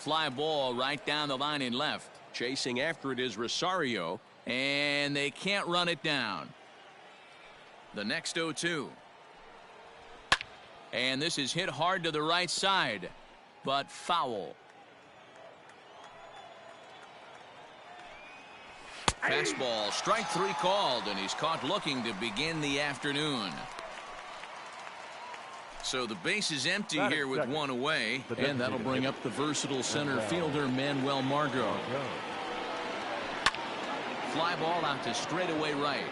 Fly ball right down the line in left. Chasing after it is Rosario, and they can't run it down. The next 0-2. And this is hit hard to the right side, but foul. Fastball, strike 3 called, and he's caught looking to begin the afternoon. So the base is empty here with one away, and that'll bring up the versatile center fielder Manuel Margot. Fly ball out to straightaway right.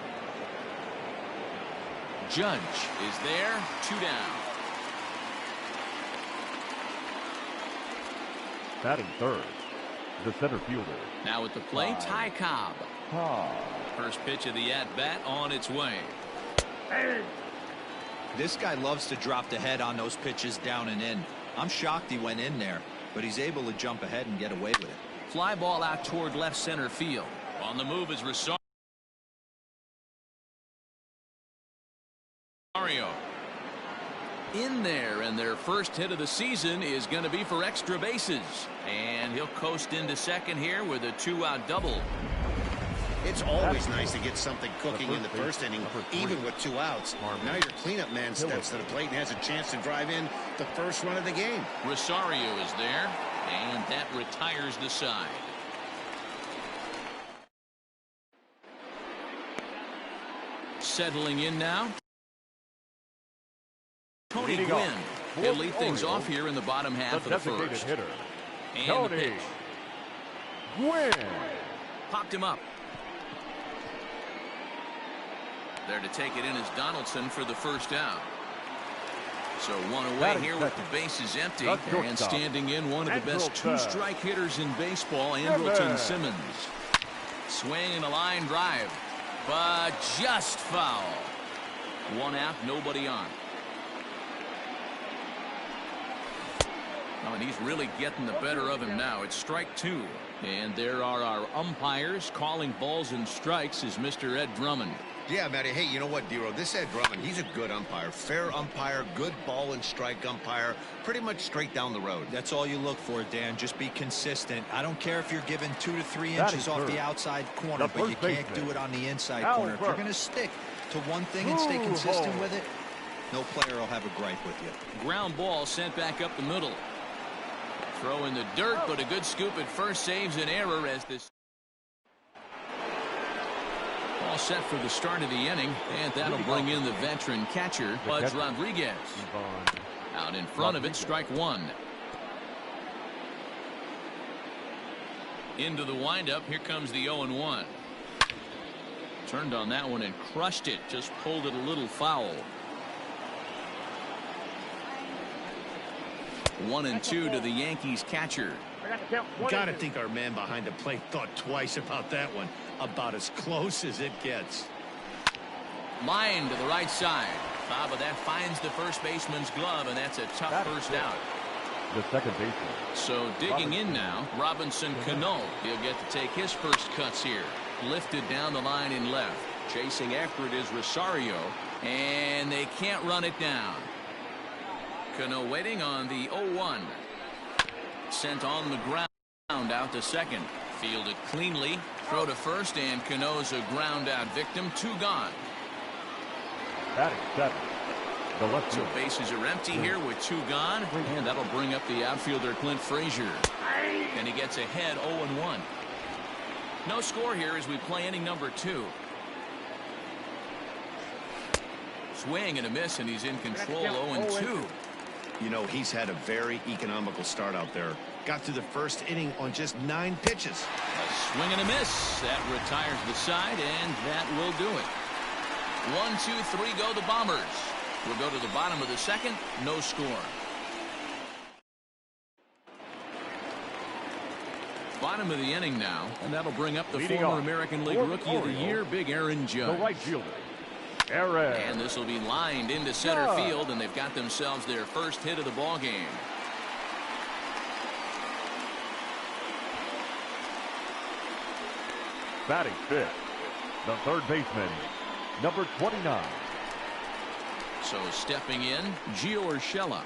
Judge is there, 2 down. Batting third, the center fielder. Now at the plate, Ty Cobb. First pitch of the at-bat on its way. This guy loves to drop the head on those pitches down and in. I'm shocked he went in there, but he's able to jump ahead and get away with it. Fly ball out toward left center field. On the move is Rosario. In there, and their first hit of the season is going to be for extra bases. And he'll coast into second here with a 2-out double. It's always nice to get something cooking in the first inning, even with 2 outs. Now your cleanup man steps to the plate and has a chance to drive in the first run of the game. Rosario is there, and that retires the side. Settling in now, Tony Gwynn. He'll lead things off here in the bottom half of the first. And Tony Gwynn popped him up. There to take it in is Donaldson for the first out. So one away here with the bases empty, and standing in one of the best 2-strike hitters in baseball, Andrelton Simmons. Swing and a line drive, but just foul. 1 out, nobody on. Oh, and he's really getting the better of him now. It's strike 2. And there are our umpires calling balls and strikes is Mr. Ed Drummond. Yeah, Matty. Hey, you know what, Dero? This Ed Drummond, he's a good umpire. Fair umpire, good ball and strike umpire. Pretty much straight down the road. That's all you look for, Dan. Just be consistent. I don't care if you're given 2 to 3 inches off the outside corner, but you can't do it on the inside corner. If you're going to stick to one thing and stay consistent with it, no player will have a gripe with you. Ground ball sent back up the middle. Throw in the dirt, but a good scoop at first saves an error as this. All set for the start of the inning, and that'll bring in the veteran catcher, Bud Rodriguez. Out in front of it, strike 1. Into the windup, here comes the 0-1. Turned on that one and crushed it, just pulled it a little foul. 1-2 to the Yankees catcher. Gotta think our man behind the plate thought twice about that one. About as close as it gets. Line to the right side. But that finds the first baseman's glove, and that's a tough first out. The second baseman. So digging in now, Robinson Cano. He'll get to take his first cuts here. Lifted down the line in left. Chasing after it is Rosario, and they can't run it down. Cano waiting on the 0-1. Sent on the ground out to second. Fielded cleanly. Throw to first, and Cano's a ground out victim. 2 gone. Batting 7. The left so bases are empty here with 2 gone, and that'll bring up the outfielder Clint Frazier. And he gets ahead 0-1. No score here as we play inning number 2. Swing and a miss, and he's in control. 0-2. You know, he's had a very economical start out there. Got through the first inning on just 9 pitches. A swing and a miss. That retires the side, and that will do it. 1, 2, 3 go the Bombers. We'll go to the bottom of the second. No score. Bottom of the inning now, and that'll bring up the former American League Rookie of the Year, Big Aaron Judge. The right fielder, Aaron. And this will be lined into center field, and they've got themselves their first hit of the ball game. Batting 5th, the third baseman, number 29. So stepping in, Gio Urshela.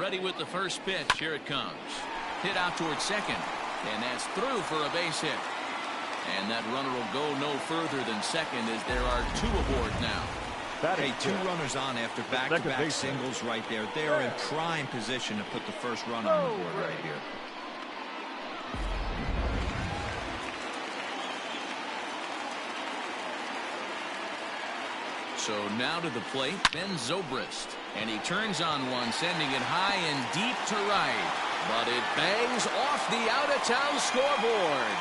Ready with the first pitch. Here it comes. Hit out towards second. And that's through for a base hit. And that runner will go no further than second as there are 2 aboard now. Hey, 2 runners on after back-to-back singles right there. They are in prime position to put the first run on the board right here. So now to the plate, Ben Zobrist. And he turns on one, sending it high and deep to right. But it bangs off the out-of-town scoreboard.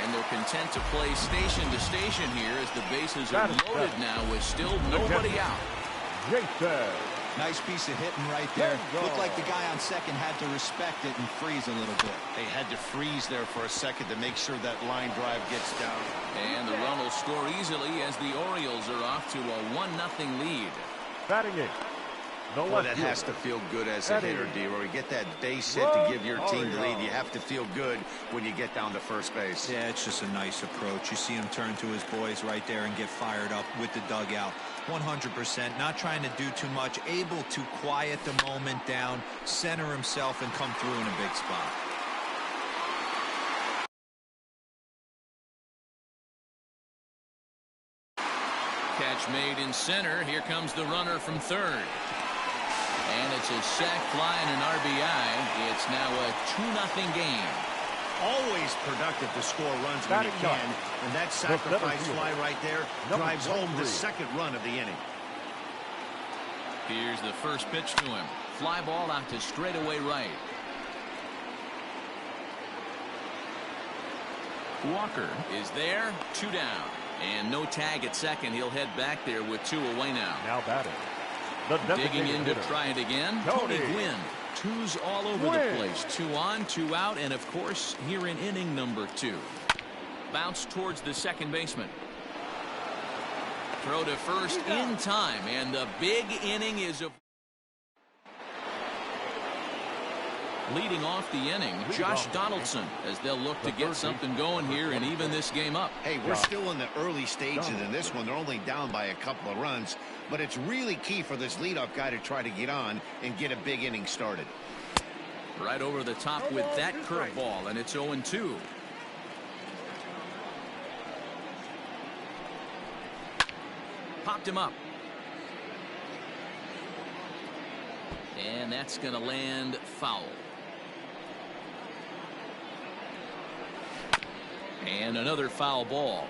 And they're content to play station to station here as the bases are loaded now with still nobody out. Nice piece of hitting right there. Looked like the guy on second had to respect it and freeze a little bit. They had to freeze there for a second to make sure that line drive gets down. And the run will score easily as the Orioles are off to a 1-0 lead. Batting it. Well, that has to feel good as a hitter, D-Roy. You get that base hit to give your team the lead. You have to feel good when you get down to first base. Yeah, it's just a nice approach. You see him turn to his boys right there and get fired up with the dugout. 100%, not trying to do too much, able to quiet the moment down, center himself, and come through in a big spot. Catch made in center. Here comes the runner from third. And it's a sac fly and an RBI. It's now a 2-0 game. Always productive to score runs when you can. And that sacrifice fly right there drives home the second run of the inning. Here's the first pitch to him. Fly ball out to straightaway right. Walker is there. 2 down. And no tag at second. He'll head back there with 2 away now. Now batting. Digging in to try it again. Tony Gwynn. 2's all over the place. 2 on, 2 out, and of course here in inning number 2. Bounce towards the second baseman. Throw to first in time, and the big inning is a. Leading off the inning, Josh Donaldson, as they'll look to get something going here and even this game up. Hey, we're still in the early stages in this one. They're only down by a couple of runs, but it's really key for this leadoff guy to try to get on and get a big inning started. Right over the top with that curveball, and it's 0-2. Popped him up. And that's going to land foul. And another foul ball.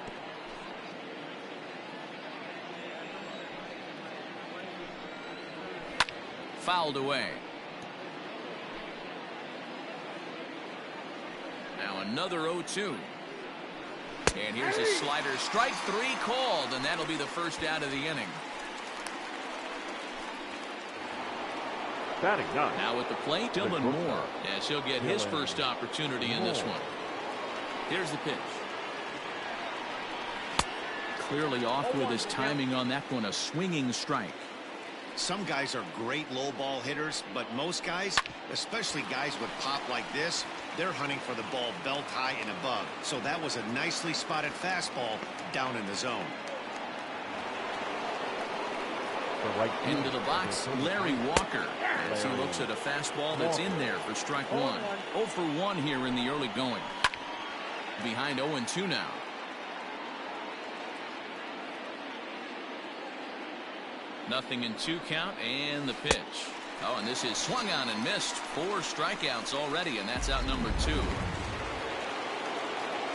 Fouled away. Now another 0-2. And here's a slider. Strike 3 called, and that'll be the first out of the inning. Now at the plate, Dylan Moore, as he'll get his first opportunity in this one. Here's the pitch. Clearly off with his timing on that one, a swinging strike. Some guys are great low ball hitters, but most guys, especially guys with pop like this, they're hunting for the ball belt high and above. So that was a nicely spotted fastball down in the zone. Into the box, Larry Walker, as he looks at a fastball that's in there for strike 1. 0 for 1 here in the early going. Behind 0-2 now. Nothing in 2 count, and the pitch. Oh, and this is swung on and missed. 4 strikeouts already, and that's out number 2.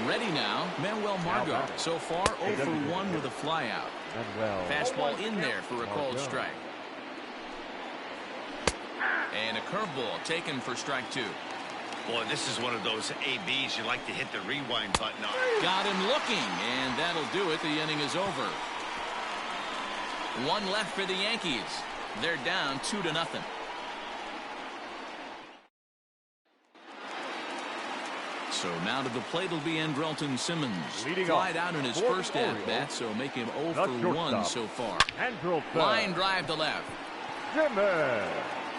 Ready now, Manuel Margot. So far, 0 for 1 with a flyout. Fastball in there for a called strike. And a curveball taken for strike 2. Boy, this is one of those ABs you like to hit the rewind button on. Got him looking, and that'll do it. The inning is over. 1 left for the Yankees. They're down 2-0. So now to the plate will be Andrelton Simmons. Flied out in his first at-bat, so make him 0 for 1 so far. Line drive to left.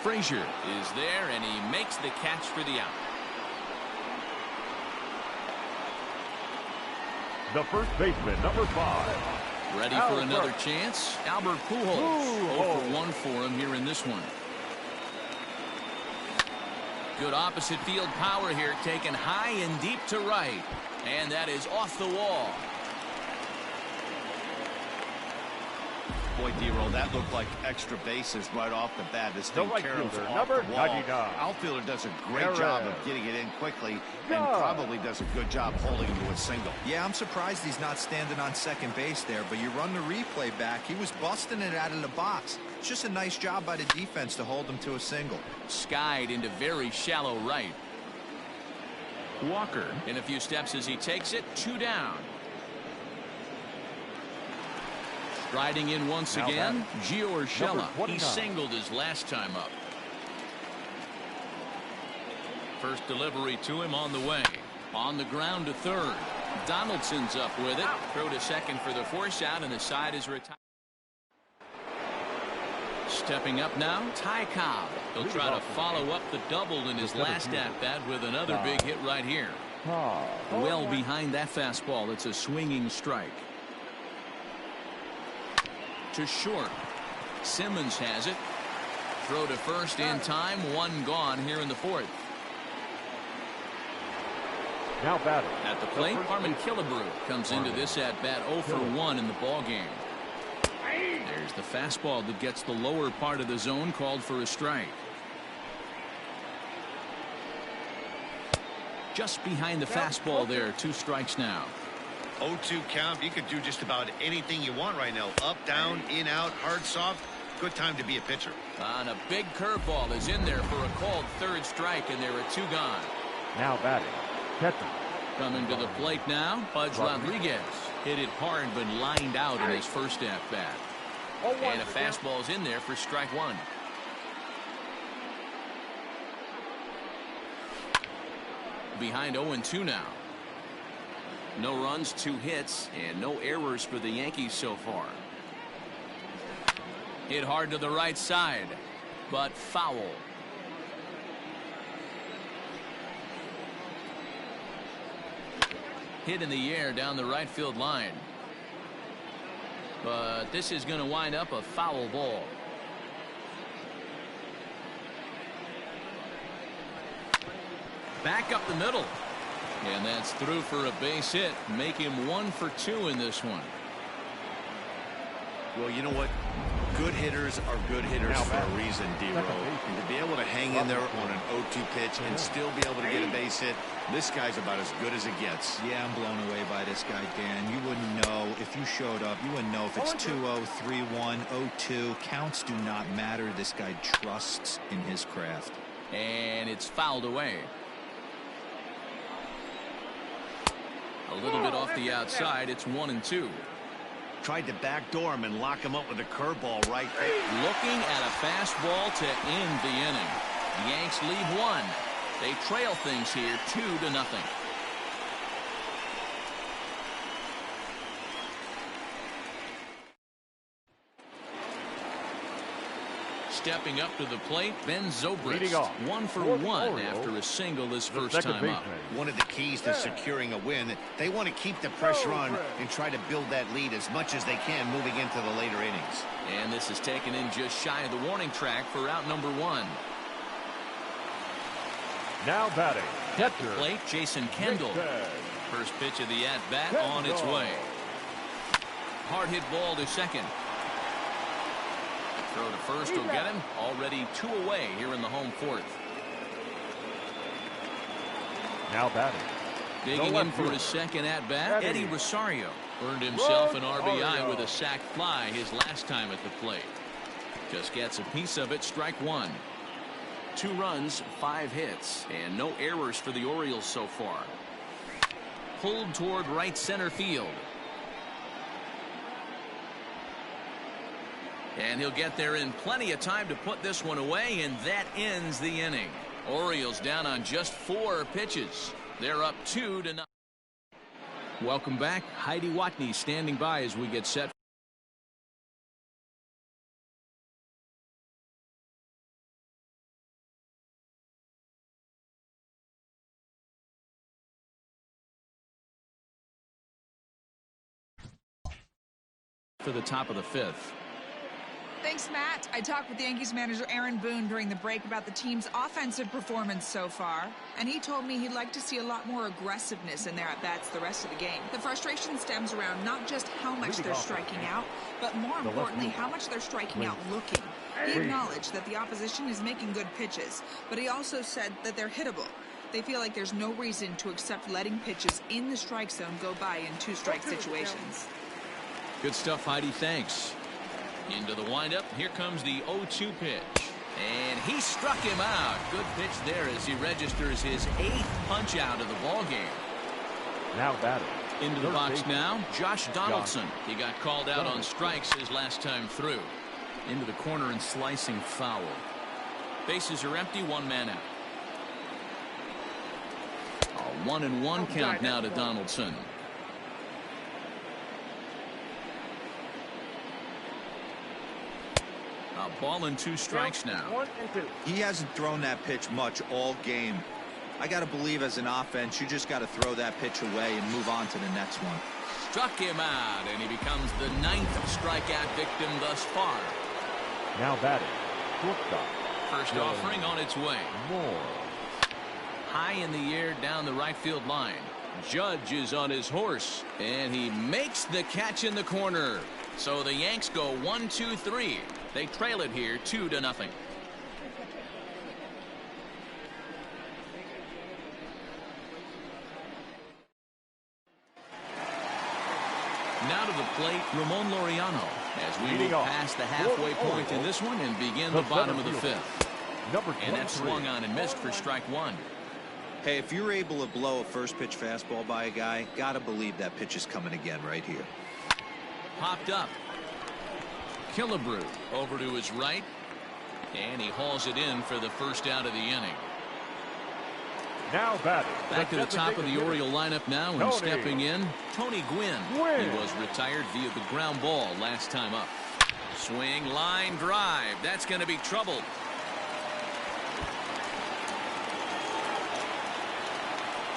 Frazier is there, and he makes the catch for the out. The first baseman, number 5. Ready for another chance. Albert Pujols. 0 for 1 for him here in this one. Good opposite field power here, taken high and deep to right. And that is off the wall. Boy, D-Roll, that looked like extra bases right off the bat. This thing caroms off number the wall. 99. Outfielder does a great job of getting it in quickly and probably does a good job holding him to a single. Yeah, I'm surprised he's not standing on second base there, but you run the replay back. He was busting it out of the box. It's just a nice job by the defense to hold him to a single. Skied into very shallow right. Walker in a few steps as he takes it, 2 down. Riding in once again, Gio Urshela. He singled his last time up. First delivery to him on the way. On the ground to third. Donaldson's up with it. Throw to second for the force out, and the side is retired. Stepping up now, Ty Cobb. He'll try to follow up the double in his last at-bat with another big hit right here. Well behind that fastball. It's a swinging strike. To short. Simmons has it. Throw to first in time. 1 gone here in the 4th. Now batting at the plate, Harmon Killebrew comes into this at-bat 0 for 1 in the ball game. There's the fastball that gets the lower part of the zone, called for a strike. Just behind the fastball there. 2 strikes now. 0-2 count. You could do just about anything you want right now. Up, down, in, out, hard, soft. Good time to be a pitcher. And a big curveball is in there for a called 3rd strike, and there are 2 gone. Now batting catcher. Coming to the plate now, Pudge Rodriguez. Hit it hard but lined out in his first at-bat. And a fastball's in there for strike 1. Behind 0-2 now. No runs, 2 hits, and no errors for the Yankees so far. Hit hard to the right side, but foul. Hit in the air down the right field line. But this is going to wind up a foul ball. Back up the middle. And that's through for a base hit. Make him 1 for 2 in this one. Well, you know what? Good hitters are good hitters for a reason, D-Row. And to be able to hang in there on an 0-2 pitch and still be able to get a base hit, this guy's about as good as it gets. Yeah, I'm blown away by this guy, Dan. You wouldn't know if you showed up. You wouldn't know if it's 2-0, 3-1, 0-2. Counts do not matter. This guy trusts in his craft. And it's fouled away. A little bit off the outside. It's 1-2. Tried to backdoor him and lock him up with a curveball right there. Looking at a fastball to end the inning. The Yanks lead 1. They trail things here 2-0. Stepping up to the plate, Ben Zobrist. 1 for 1 after a single his first time up. One of the keys to securing a win, they want to keep the pressure on and try to build that lead as much as they can moving into the later innings. And this is taken in just shy of the warning track for out number 1. Now batting catcher. Plate, Jason Kendall. First pitch of the at-bat on its way. Hard hit ball to second. Throw to first will get him. Already 2 away here in the home 4th. Now batting. Digging in for his second at-bat, Eddie Rosario. Earned himself an RBI with a sac fly his last time at the plate. Just gets a piece of it, strike 1. 2 runs, 5 hits, and no errors for the Orioles so far. Pulled toward right center field. And he'll get there in plenty of time to put this one away, and that ends the inning. Orioles down on just 4 pitches. They're up 2-0. Welcome back. Heidi Watney standing by as we get set for the top of the 5th. Thanks, Matt. I talked with Yankees manager Aaron Boone during the break about the team's offensive performance so far, and he told me he'd like to see a lot more aggressiveness in their at-bats the rest of the game. The frustration stems around not just how much they're striking out, but more importantly, how much they're striking out looking. He acknowledged that the opposition is making good pitches, but he also said that they're hittable. They feel like there's no reason to accept letting pitches in the strike zone go by in two-strike situations. Good stuff, Heidi. Thanks. Into the windup. Here comes the 0-2 pitch. And he struck him out. Good pitch there as he registers his 8th punch out of the ball game. Now batting. Into the box now, Josh Donaldson. He got called out on strikes his last time through. Into the corner and slicing foul. Bases are empty, 1 man out. A 1-1 count now to Donaldson. A ball and 2 strikes now. 1 and 2. He hasn't thrown that pitch much all game. I got to believe as an offense, you just got to throw that pitch away and move on to the next one. Struck him out, and he becomes the 9th strikeout victim thus far. Now batting. Shortstop. First offering on its way. Moore. High in the air down the right field line. Judge is on his horse, and he makes the catch in the corner. So the Yanks go 1-2-3. They trail it here 2-0. Now to the plate, Ramon Laureano, as we move past the halfway point in this one and begin the bottom of the 5th. And that swung on and missed for strike 1. Hey, if you're able to blow a first pitch fastball by a guy, gotta believe that pitch is coming again right here. Popped up. Killebrew over to his right, and he hauls it in for the first out of the inning. Now batting. Back to the top of the Oriole lineup now, and stepping in, Tony Gwynn. He was retired via the ground ball last time up. Swing, line drive. That's going to be trouble.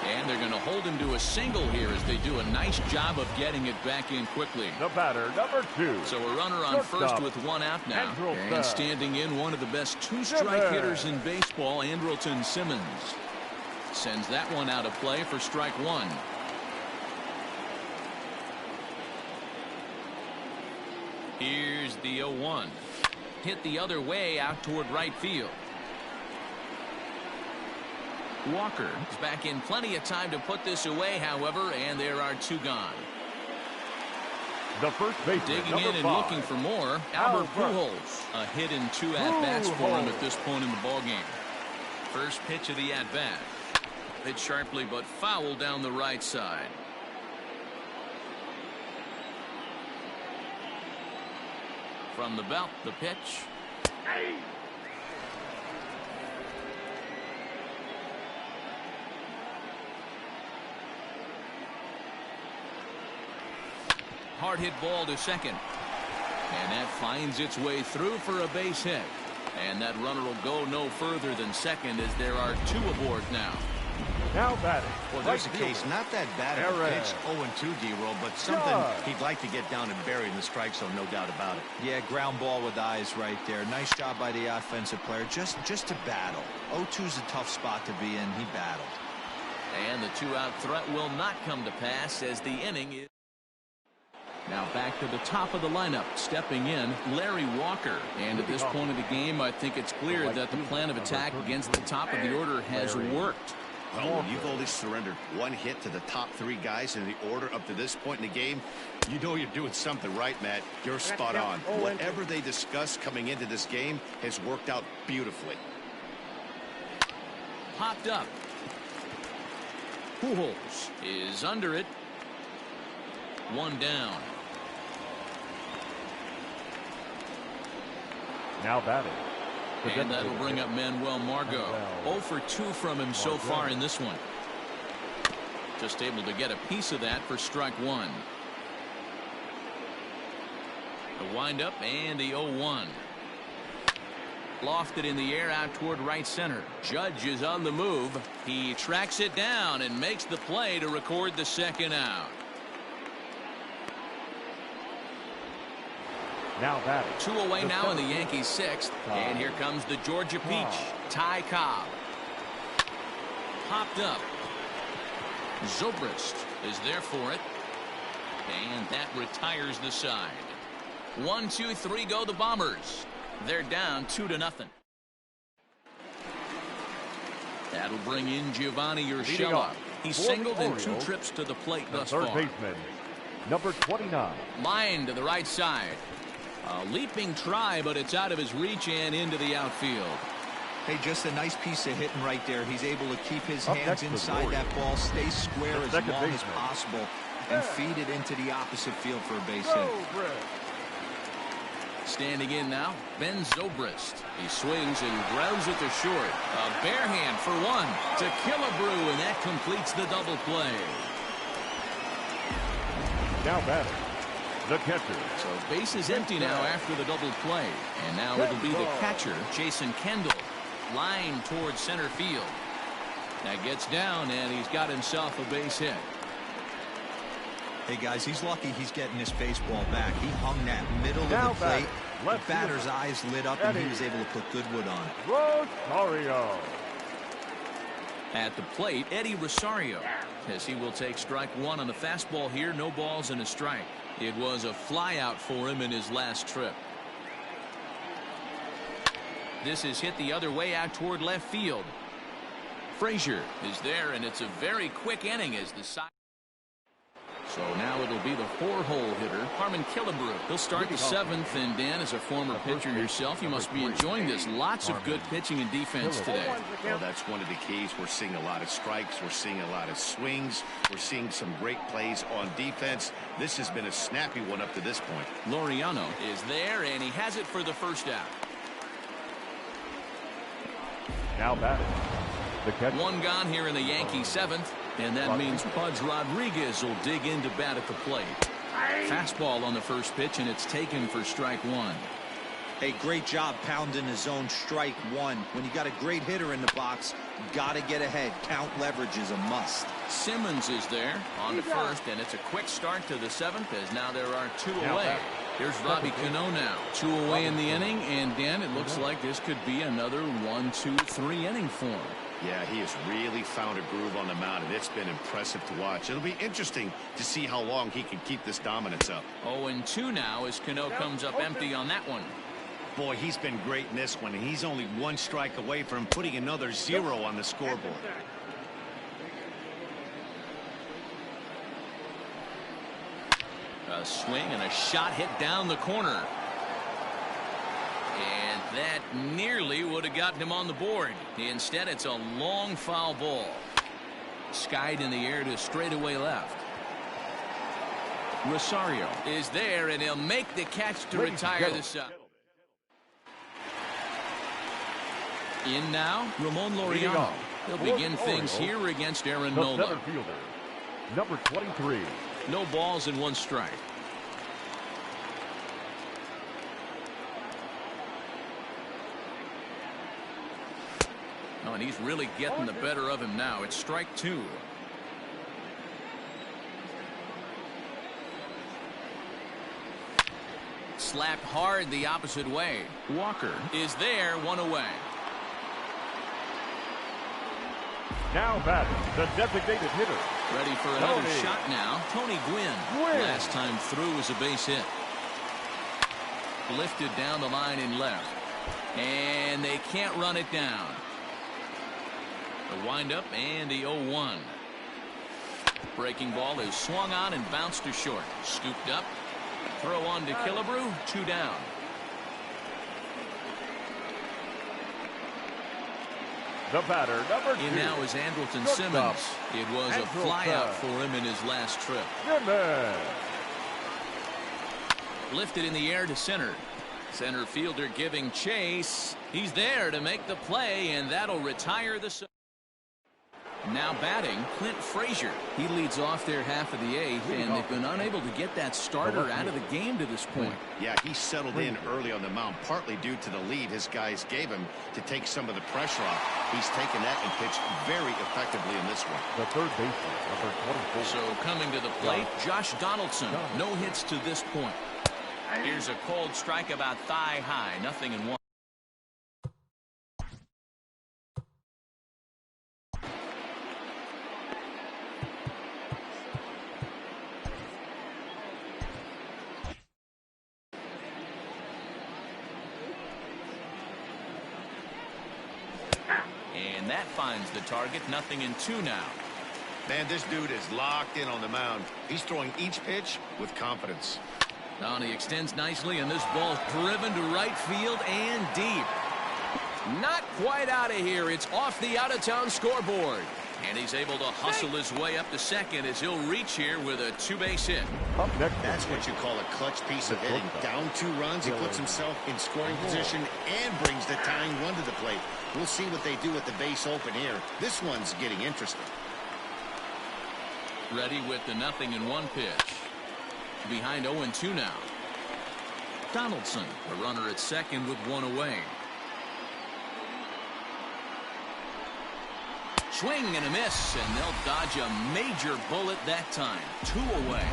And they're going to hold him to a single here as they do a nice job of getting it back in quickly. The batter, number 2. So a runner on first with 1 out now. And standing in, one of the best 2-strike hitters in baseball, Andrelton Simmons. Sends that one out of play for strike 1. Here's the 0-1. Hit the other way out toward right field. Walker is back in plenty of time to put this away, however, and there are 2 gone. The first baseman, digging in and 5. looking for more, Albert Pujols. A hit and 2 at-bats for him at this point in the ballgame. First pitch of the at-bat. Hit sharply but foul down the right side. From the belt, the pitch. Hard hit ball to second. And that finds its way through for a base hit. And that runner will go no further than second as there are 2 aboard now. Now batting. Well, there's a case, not that bad of a pitch, 0-2 D-roll, but something he'd like to get down and bury in the strike zone, no doubt about it. Yeah, ground ball with eyes right there. Nice job by the offensive player, just to battle. 0-2's a tough spot to be in. He battled. And the 2-out threat will not come to pass as the inning is. Now back to the top of the lineup, stepping in, Larry Walker. And at this point of the game, I think it's clear that the plan of attack against the top of the order has worked. Well, when you've only surrendered 1 hit to the top 3 guys in the order up to this point in the game, you know you're doing something right, Matt. You're spot on. Whatever they discussed coming into this game has worked out beautifully. Popped up. Pujols is under it. 1 down. Now batting. And that'll bring up Manuel Margot. 0 for 2 from him so far in this one. Just able to get a piece of that for strike 1. The windup and the 0-1. Lofted in the air out toward right center. Judge is on the move. He tracks it down and makes the play to record the 2nd out. Now batting. 2 away now in the Yankees' 6th. And here comes the Georgia Peach, Ty Cobb. Popped up. Zobrist is there for it. And that retires the side. 1, 2, 3 go the Bombers. They're down 2-0. That'll bring in Giovanni Urshela. He's singled in 2 trips to the plate thus far. Third baseman, number 29. Line to the right side. A leaping try, but it's out of his reach and into the outfield. Hey, just a nice piece of hitting right there. He's able to keep his hands inside that ball, stay square as long as possible, and feed it into the opposite field for a base hit. Standing in now, Ben Zobrist. He swings and grounds it to short. A bare hand for 1 to Killebrew, and that completes the double play. Now batting, the catcher. So base is empty now after the double play. And now it'll be the catcher, Jason Kendall. Line towards center field. That gets down, and he's got himself a base hit. Hey, guys, he's lucky he's getting this baseball back. He hung that middle of the plate. The batter's eyes lit up, and he was able to put good wood on it. Rosario. At the plate, Eddie Rosario, as he will take strike 1 on the fastball here. No balls and a strike. It was a flyout for him in his last trip. This is hit the other way out toward left field. Frazier is there, and it's a very quick inning as the side. So now it'll be the 4-hole hitter, Harmon Killebrew. He'll start the 7th, and Dan, as a former pitcher yourself, you must be enjoying this. Lots of good pitching and defense today. Well, that's one of the keys. We're seeing a lot of strikes. We're seeing a lot of swings. We're seeing some great plays on defense. This has been a snappy one up to this point. Laureano is there, and he has it for the first out. Now batting, the catcher. 1 gone here in the Yankees' 7th. And that means Pudge Rodriguez will dig into bat at the plate. Fastball on the first pitch, and it's taken for strike 1. Hey, great job pounding his own strike 1. When you got a great hitter in the box, got to get ahead. Count leverage is a must. Simmons is there on the first, and it's a quick start to the 7th, as now there are 2 away. Here's Robbie Cano now. 2 away in the inning, and Dan, it looks like this could be another 1, 2, 3 inning for him. Yeah, he has really found a groove on the mound, and it's been impressive to watch. It'll be interesting to see how long he can keep this dominance up. 0-2 now as Cano comes up empty on that one. Boy, he's been great in this one, and he's only 1 strike away from putting another 0 on the scoreboard. A swing and a shot hit down the corner. And that nearly would have gotten him on the board. Instead, it's a long foul ball. Skied in the air to straightaway left. Rosario is there, and he'll make the catch to retire the side. In now, Ramon Laureano. He'll begin things here against Aaron Nola. Center fielder, number 23. No balls and 1 strike. Oh, and he's really getting the better of him now. It's strike 2. Slapped hard the opposite way. Walker is there, 1 away. Now batting, the designated hitter. Ready for another shot now. Tony Gwynn. Last time through was a base hit. Lifted down the line in left. And they can't run it down. The windup and the 0-1. Breaking ball is swung on and bounced to short. Scooped up. Throw on to Killebrew. 2 down. The batter, number 2. In now is Andrelton Simmons. It was a flyout for him in his last trip. Lifted in the air to center. Center fielder giving chase. He's there to make the play, and that'll retire the. Now batting, Clint Frazier. He leads off their half of the 8th, and they've been unable to get that starter out of the game to this point. Yeah, he settled in early on the mound, partly due to the lead his guys gave him to take some of the pressure off. He's taken that and pitched very effectively in this one. The third baseman, number 24. So coming to the plate, Josh Donaldson. No hits to this point. Here's a cold strike about thigh high. 0-1. And that finds the target. 0-2 now. Man, this dude is locked in on the mound. He's throwing each pitch with confidence. Now he extends nicely, and this ball's driven to right field and deep. Not quite out of here. It's off the out-of-town scoreboard. And he's able to hustle his way up to second as he'll reach here with a two-base hit. Up next, that's what you call a clutch piece of hitting. Down 2 runs, he puts himself in scoring position and brings the tying run to the plate. We'll see what they do with the base open here. This one's getting interesting. Ready with the 0-1 pitch. Behind 0-2 now. Donaldson, a runner at second with 1 away. Swing and a miss, and they'll dodge a major bullet that time. 2 away.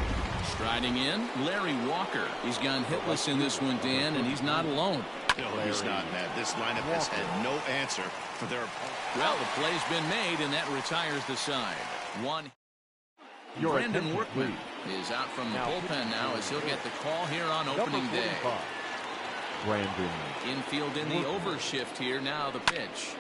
Striding in, Larry Walker. He's gone hitless in this one, Dan, and he's not alone. No, he's not, Matt. This lineup has had no answer for their opponent. Well, the play's been made, and that retires the side. One. Brandon Workman is out from the bullpen now as he'll get the call here on opening day. Brandon. Infield in the overshift here. Now the pitch.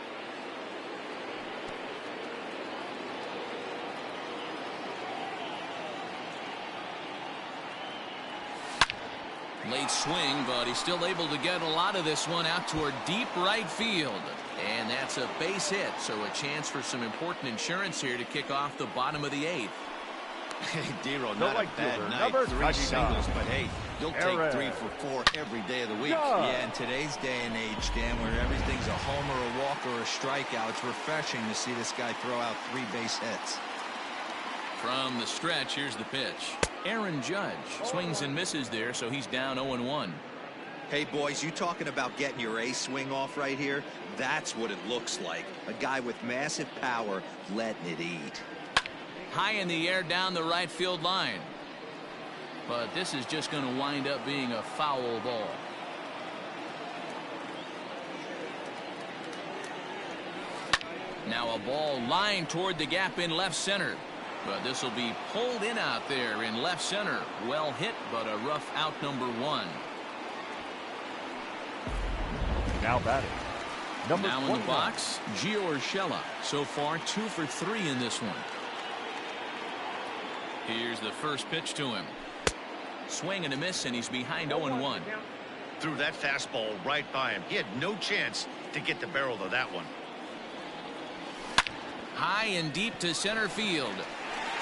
Late swing, but he's still able to get a lot of this one out toward deep right field. And that's a base hit, so a chance for some important insurance here to kick off the bottom of the 8th. Hey, Dero, not a bad night. 3 singles, but hey, you'll take 3 for 4 every day of the week. Yeah, in today's day and age, Dan, where everything's a homer, a walk, or a strikeout, it's refreshing to see this guy throw out 3 base hits. From the stretch, here's the pitch. Aaron Judge swings and misses there, so he's down 0-1. Hey, boys, you talking about getting your ace swing off right here? That's what it looks like. A guy with massive power letting it eat. High in the air down the right field line. But this is just going to wind up being a foul ball. Now a ball lined toward the gap in left center. But this will be pulled in out there in left center. Well hit, but a rough out number 1. Now batting. Now in the box, Gio Urshela. So far 2 for 3 in this one. Here's the first pitch to him. Swing and a miss, and he's behind 0-1. Threw that fastball right by him. He had no chance to get the barrel of that one. High and deep to center field.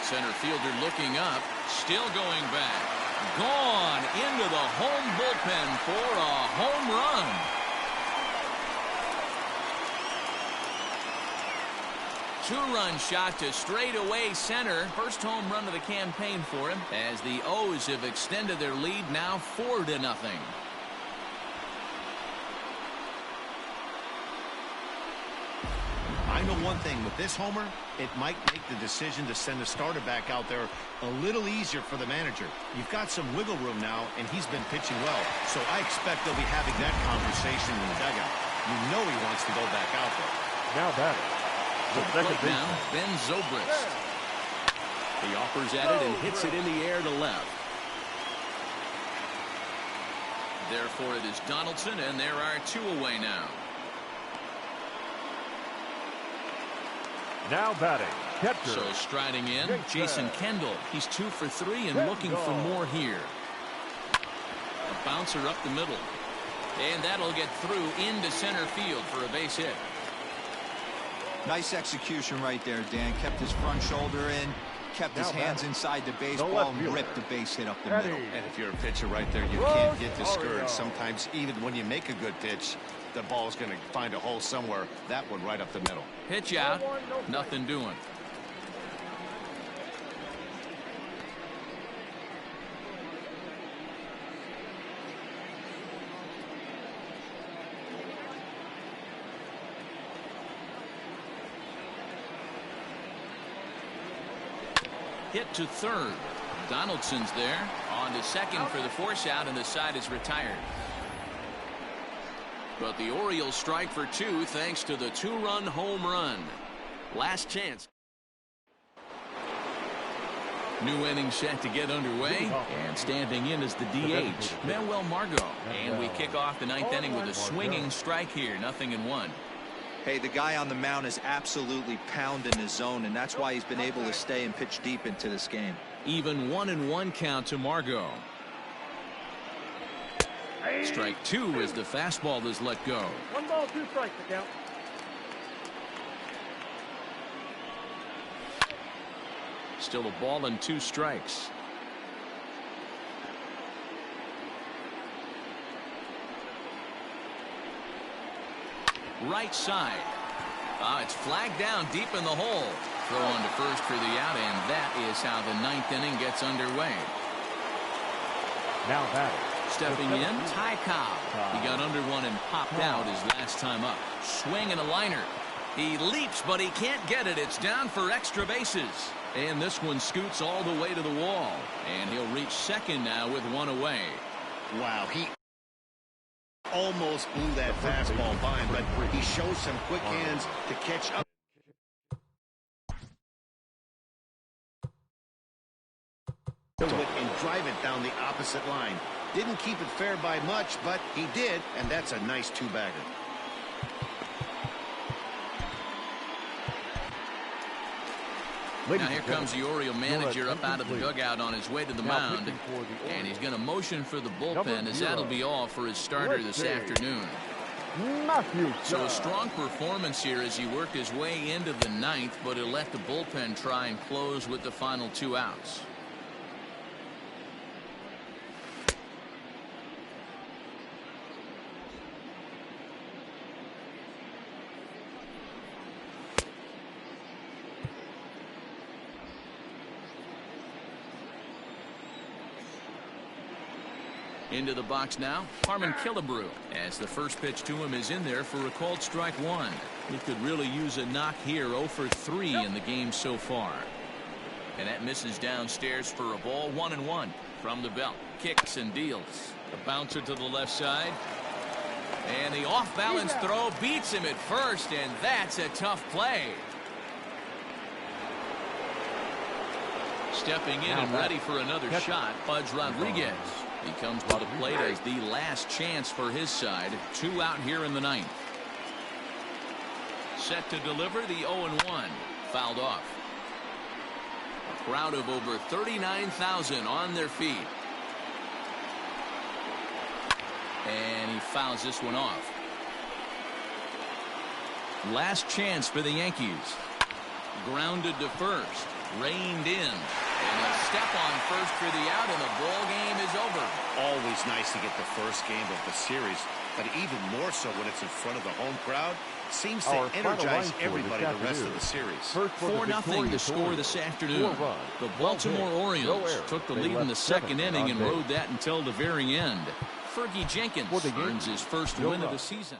Center fielder looking up, still going back. Gone into the home bullpen for a home run. 2-run shot to straightaway center. First home run of the campaign for him as the O's have extended their lead now 4-0. I know one thing with this homer, it might make the decision to send the starter back out there a little easier for the manager. You've got some wiggle room now, and he's been pitching well, so I expect they'll be having that conversation in the dugout. You know he wants to go back out there. Now batting. The second now, Ben Zobrist. He offers at it and hits it in the air to left. Therefore, it is Donaldson, and there are 2 away now. Now batting. Catcher. So striding in, Jason Kendall. He's 2 for 3 and looking for more here. A bouncer up the middle. And that'll get through into center field for a base hit. Nice execution right there, Dan. Kept his front shoulder in, kept his hands inside the baseball, and ripped the base hit up the middle. And if you're a pitcher right there, you can't get discouraged. Sometimes even when you make a good pitch, the ball's going to find a hole somewhere. That one right up the middle. Pitch out, nothing doing. Hit to third. Donaldson's there. On on to second for the force out, and the side is retired. But the Orioles strike for 2 thanks to the 2-run home run. Last chance. New inning set to get underway, and standing in is the DH, Manuel Margot. And we kick off the 9th inning with a swinging strike here, 0-1. Hey, the guy on the mound is absolutely pounding his zone, and that's why he's been able to stay and pitch deep into this game. Even 1-1 count to Margot. Strike 2 as the fastball is let go. 1 ball, 2 strikes to count. Still a ball and 2 strikes. Right side. It's flagged down deep in the hole. Throw on to first for the out, and that is how the 9th inning gets underway. Now that stepping in, Ty Cobb. He got under one and popped out his last time up. Swing and a liner. He leaps, but he can't get it. It's down for extra bases. And this one scoots all the way to the wall. And he'll reach second now with 1 away. Wow, he almost blew that fastball by him, but he shows some quick hands to catch up. And drive it down the opposite line. Didn't keep it fair by much, but he did, and that's a nice 2-bagger. Now here comes the Oriole manager up out of the dugout on his way to the mound, and he's going to motion for the bullpen, as that'll be all for his starter this afternoon. So a strong performance here as he worked his way into the 9th, but he'll let the bullpen try and close with the final 2 outs. Into the box now, Harmon Killebrew, as the first pitch to him is in there for a called strike 1. He could really use a knock here, 0 for 3 in the game so far. And that misses downstairs for a ball, 1-1 from the belt. Kicks and deals. The bouncer to the left side. And the off-balance throw beats him at first, and that's a tough play. Stepping in and ready for another shot, Pudge Rodriguez. He comes to the plate as the last chance for his side. 2 out here in the 9th. Set to deliver the 0-1. Fouled off. A crowd of over 39,000 on their feet. And he fouls this one off. Last chance for the Yankees. Grounded to first. Reined in. And a step on first for the out, and the ball game is over. Always nice to get the first game of the series, but even more so when it's in front of the home crowd. Seems to energize everybody the rest of the series. 4-0 the score this afternoon. The Baltimore Orioles took the lead in the 2nd inning and rode that until the very end. Fergie Jenkins earns his first win of the season.